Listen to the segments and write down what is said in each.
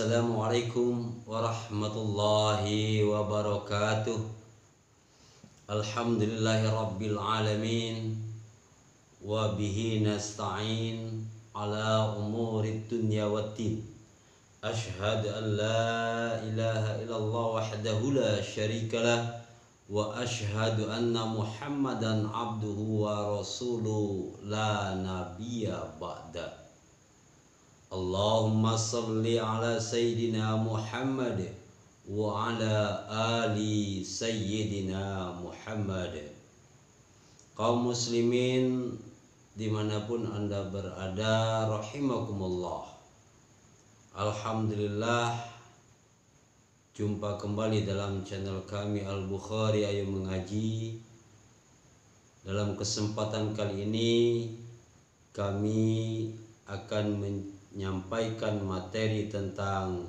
Assalamualaikum warahmatullahi wabarakatuh. Alhamdulillahi rabbil alamin. Wa bihi nasta'in ala umuri dunya waddin. Ashhadu an la ilaha illallah wahdahu la syarikalah. Wa ashhadu anna Muhammadan abduhu wa rasuluhu la nabiyya ba'da. Allahumma salli ala Sayyidina Muhammad wa ala ali Sayyidina Muhammad. Kaum muslimin dimanapun anda berada, rahimakumullah. Alhamdulillah, jumpa kembali dalam channel kami Al-Bukhari Ayo Mengaji. Dalam kesempatan kali ini kami akan menyampaikan materi tentang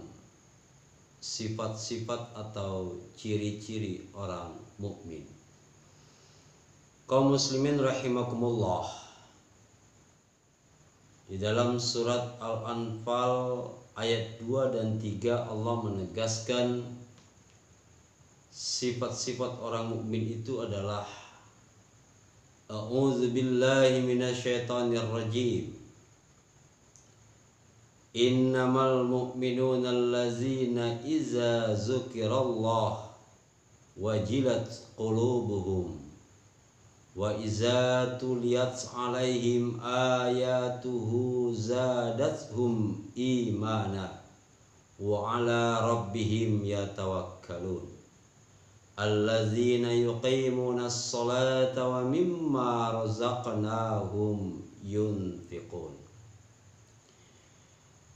sifat-sifat atau ciri-ciri orang mukmin. Kaum muslimin rahimakumullah. Di dalam surat Al-Anfal ayat 2 dan 3 Allah menegaskan sifat-sifat orang mukmin itu adalah A'udzubillahi minasyaitonir rajim. Innamal mu'minuna allazina iza dzukirallah wajilat qulubuhum wa iza tuliyat alaihim ayatuhu zadathum imana wa ala rabbihim yatawakkalun allazina yuqimuna as-salata wa mimma razaqnahum yunfiqun.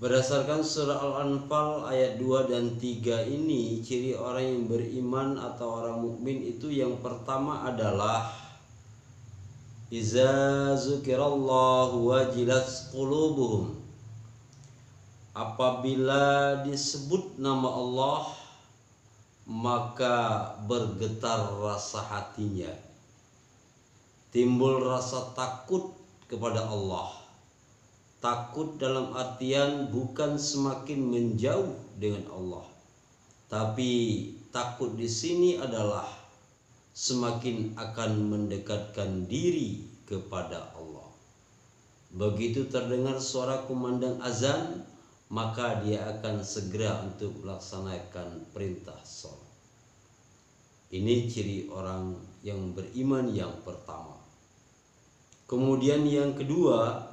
Berdasarkan surah Al-Anfal ayat 2 dan 3 ini, ciri orang yang beriman atau orang mukmin itu yang pertama adalah iza dzukirallahu wajilat qulubuhum. Apabila disebut nama Allah, maka bergetar rasa hatinya. Timbul rasa takut kepada Allah. Takut dalam artian bukan semakin menjauh dengan Allah, tapi takut di sini adalah semakin akan mendekatkan diri kepada Allah. Begitu terdengar suara kumandang azan, maka dia akan segera untuk melaksanakan perintah sholat. Ini ciri orang yang beriman yang pertama. Kemudian yang kedua,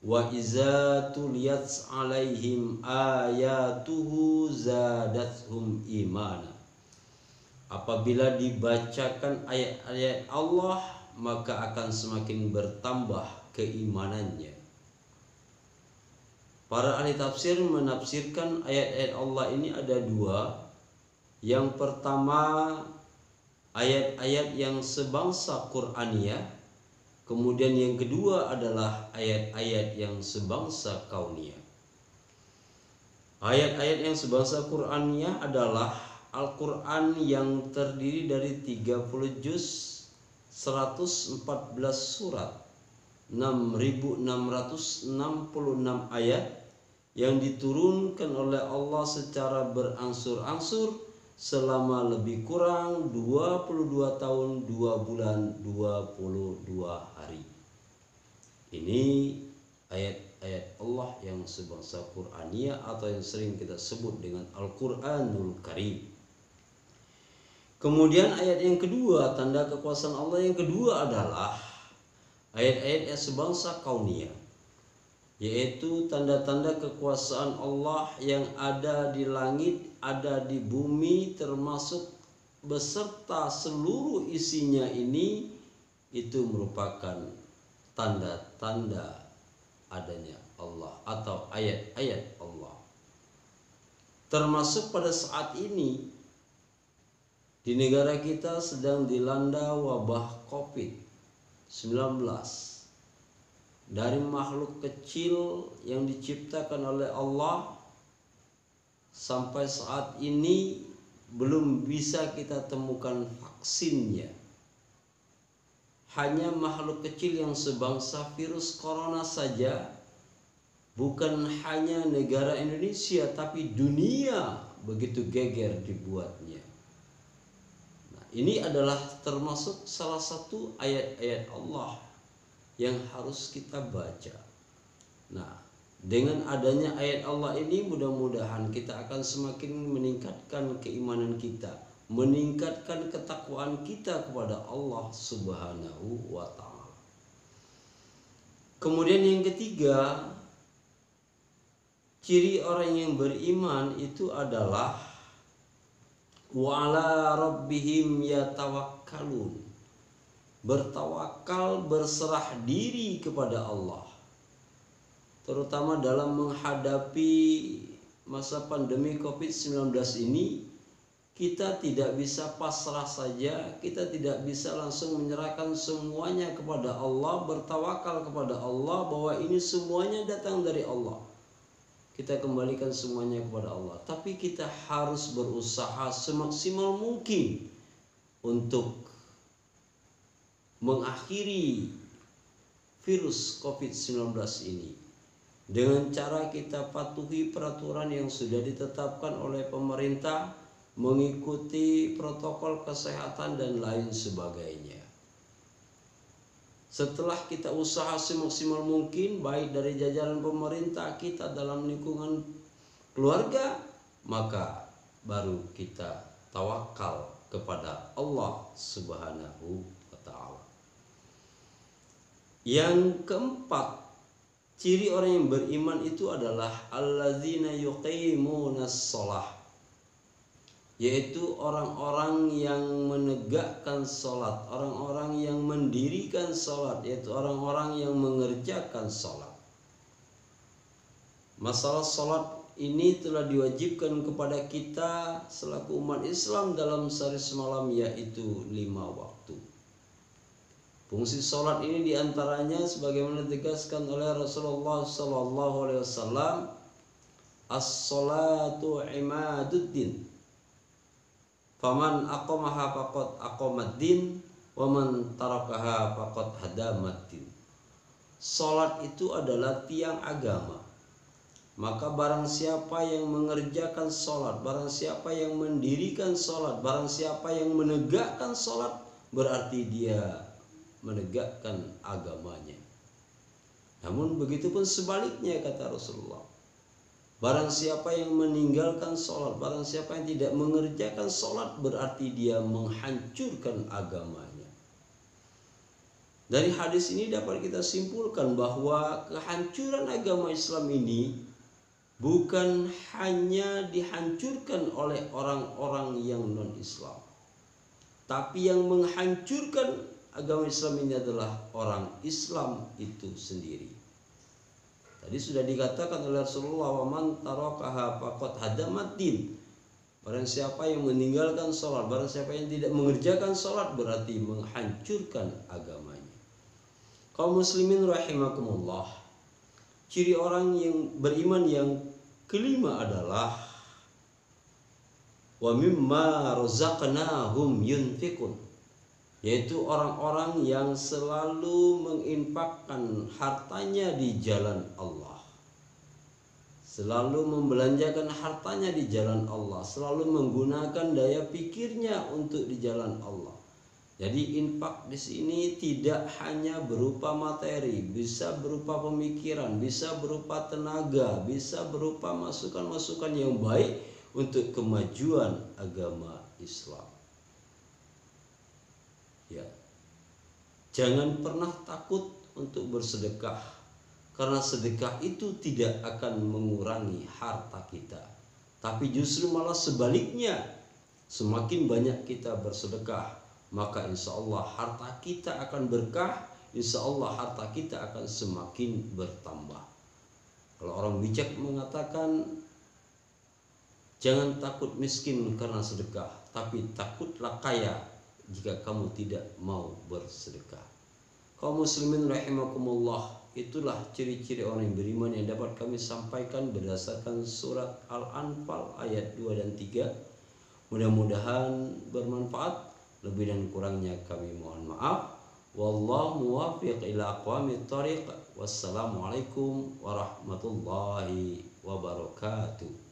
wa iza tuliyat alaihim ayatuhu zadathum imana. Apabila dibacakan ayat-ayat Allah, maka akan semakin bertambah keimanannya. Para ahli tafsir menafsirkan ayat-ayat Allah ini ada dua. Yang pertama, ayat-ayat yang sebangsa Qur'aniyah. Kemudian yang kedua adalah ayat-ayat yang sebangsa kauniyah. Ayat-ayat yang sebangsa Qur'aniyah adalah Al-Quran yang terdiri dari 30 juz, 114 surat, 6.666 ayat yang diturunkan oleh Allah secara berangsur-angsur selama lebih kurang 22 tahun 2 bulan 22 hari. Ini ayat-ayat Allah yang sebangsa Qur'aniyah atau yang sering kita sebut dengan Al-Quranul Karim. Kemudian ayat yang kedua, tanda kekuasaan Allah yang kedua adalah ayat-ayat yang sebangsa kauniyah, yaitu tanda-tanda kekuasaan Allah yang ada di langit, ada di bumi, termasuk beserta seluruh isinya ini, itu merupakan tanda-tanda adanya Allah atau ayat-ayat Allah. Termasuk pada saat ini di negara kita sedang dilanda wabah COVID-19. Dari makhluk kecil yang diciptakan oleh Allah sampai saat ini belum bisa kita temukan vaksinnya. Hanya makhluk kecil yang sebangsa virus corona saja bukan hanya negara Indonesia tapi dunia begitu geger dibuatnya. Nah, ini adalah termasuk salah satu ayat-ayat Allah yang harus kita baca. Nah, dengan adanya ayat Allah ini mudah-mudahan kita akan semakin meningkatkan keimanan kita, meningkatkan ketakwaan kita kepada Allah Subhanahu wa ta'ala. Kemudian yang ketiga, ciri orang yang beriman itu adalah wa ala rabbihim yatawakkalun. Bertawakal, berserah diri kepada Allah. Terutama dalam menghadapi masa pandemi COVID-19 ini, kita tidak bisa pasrah saja, kita tidak bisa langsung menyerahkan semuanya kepada Allah, bertawakal kepada Allah bahwa ini semuanya datang dari Allah. Kita kembalikan semuanya kepada Allah. Tapi kita harus berusaha semaksimal mungkin untuk mengakhiri virus COVID-19 ini. Dengan cara kita patuhi peraturan yang sudah ditetapkan oleh pemerintah, mengikuti protokol kesehatan dan lain sebagainya. Setelah kita usaha semaksimal mungkin, baik dari jajaran pemerintah, kita dalam lingkungan keluarga, maka baru kita tawakal kepada Allah Subhanahu wa ta'ala. Yang keempat, ciri orang yang beriman itu adalah alladzina yuqimunas shalah, yaitu orang-orang yang menegakkan sholat, orang-orang yang mendirikan sholat, yaitu orang-orang yang mengerjakan sholat. Masalah sholat ini telah diwajibkan kepada kita selaku umat Islam dalam sehari semalam, yaitu 5 waktu. Fungsi sholat ini diantaranya sebagaimana ditegaskan oleh Rasulullah SAW, as-sholatu imaduddin, faman aqamaha faqad aqamaddin, wa man tarakaha faqad hadamaddin. Sholat itu adalah tiang agama. Maka barang siapa yang mengerjakan sholat, barang siapa yang mendirikan sholat, barang siapa yang menegakkan sholat, berarti dia menegakkan agamanya. Namun begitupun sebaliknya, kata Rasulullah, barang siapa yang meninggalkan sholat, barang siapa yang tidak mengerjakan sholat, berarti dia menghancurkan agamanya. Dari hadis ini dapat kita simpulkan bahwa kehancuran agama Islam ini bukan hanya dihancurkan oleh orang-orang yang non-Islam, tapi yang menghancurkan agama Islam ini adalah orang Islam itu sendiri. Tadi sudah dikatakan oleh Rasulullah, wa man tarakaha faqad hadamaddin. Barang siapa yang meninggalkan sholat, barang siapa yang tidak mengerjakan sholat, berarti menghancurkan agamanya. Kaum muslimin rahimakumullah, ciri orang yang beriman yang kelima adalah wa mimma razaqnahum yunfiqun, yaitu orang-orang yang selalu menginfakkan hartanya di jalan Allah, selalu membelanjakan hartanya di jalan Allah, selalu menggunakan daya pikirnya untuk di jalan Allah. Jadi infak di sini tidak hanya berupa materi, bisa berupa pemikiran, bisa berupa tenaga, bisa berupa masukan-masukan yang baik untuk kemajuan agama Islam. Ya, jangan pernah takut untuk bersedekah, karena sedekah itu tidak akan mengurangi harta kita, tapi justru malah sebaliknya, semakin banyak kita bersedekah, maka insya Allah harta kita akan berkah, insya Allah harta kita akan semakin bertambah. Kalau orang bijak mengatakan, jangan takut miskin karena sedekah, tapi takutlah kaya jika kamu tidak mau bersedekah. Kaum muslimin rahimakumullah, itulah ciri-ciri orang yang beriman yang dapat kami sampaikan berdasarkan surat Al-Anfal ayat 2 dan 3. Mudah-mudahan bermanfaat. Lebih dan kurangnya kami mohon maaf. Wallahu muwaffiq ila aqwamit thoriq. Wassalamualaikum warahmatullahi wabarakatuh.